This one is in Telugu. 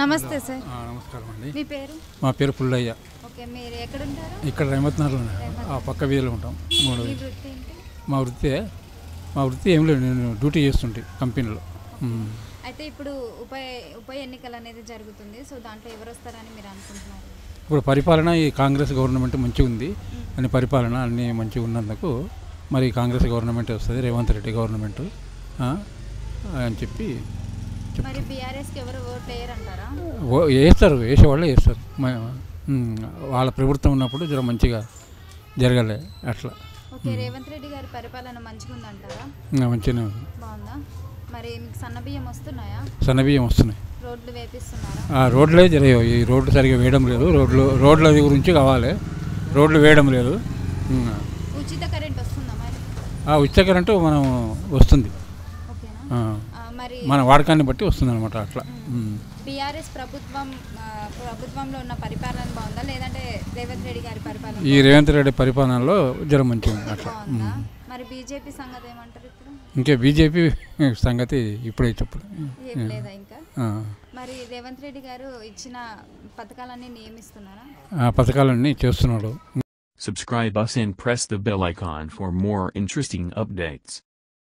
నమస్తే సార్. నమస్కారం అండి. మీ పేరు? మా పేరు పుల్లయ్య. ఓకే, మీరు ఎక్కడ ఉంటారు? ఇక్కడ రేమత్నగర్లో ఆ పక్క వీధిలో ఉంటాం. మీ వృత్తి ఏంటి? మా వృత్తి ఏం లేదు, నేను డ్యూటీ చేస్తుంటే కంపెనీలో. అయితే ఇప్పుడు ఉప ఎన్నికలు అనేది జరుగుతుంది. సో దాంట్లో ఎవరు వస్తారని మీరు అనుకుంటున్నారు? ఇప్పుడు పరిపాలన ఈ కాంగ్రెస్ గవర్నమెంట్ మంచిగా ఉంది అని, పరిపాలన అన్నీ మంచిగా ఉన్నందుకు మరి కాంగ్రెస్ గవర్నమెంట్ వస్తుంది, రేవంత్ రెడ్డి గవర్నమెంట్ అని చెప్పి మరి బీఆర్ఎస్కి ఎవరు ఓట్ వేయరంటారా? వేసేవాళ్ళే వేస్తారు. వాళ్ళ ప్రభుత్వం ఉన్నప్పుడు జర మంచిగా జరగలే అట్లా. ఓకే, రేవంత్ రెడ్డి గారి పరిపాలన మంచిగా ఉందంటారా? మంచిగానే ఉంది. బాగుందా? మరి మీకు సన్నబియ్యం వస్తున్నాయా? సన్నబియ్యం వస్తున్నాయి. రోడ్లు వేపిస్తున్నారా? రోడ్లే జరిగాయి, ఈ రోడ్లు సరిగా వేయడం లేదు. రోడ్ల గురించి కావాలి, రోడ్లు వేయడం లేదు. ఉచిత కరెంట్ వస్తుందా మరి? ఉచిత కరెంటు మనం వస్తుంది, ఓకేనా? మరి మన వాడకాన్ని బట్టి వస్తుంది అనమాట అట్లా. బీఆర్ఎస్ ప్రభుత్వంలో ఉన్న పరిపాలన బాగుందా, లేదంటే రేవంత్ రెడ్డి గారి పరిపాలన? ఈ రేవంత్ రెడ్డి పరిపాలనలో జర మంచిగా ఉంది అట్లా. మరి బీజేపీ సంగతి ఏమంటారు ఇప్పుడు? ఇంకా బీజేపీ సంగతి ఇప్పుడే చెప్పలేదు, ఏం లేదా ఇంకా? మరి రేవంత్ రెడ్డి గారు ఇచ్చిన పథకాలన్నీ నియమిస్తున్నారా? పథకాలన్నీ చేస్తున్నాడు. Subscribe us and press the bell icon for more interesting updates.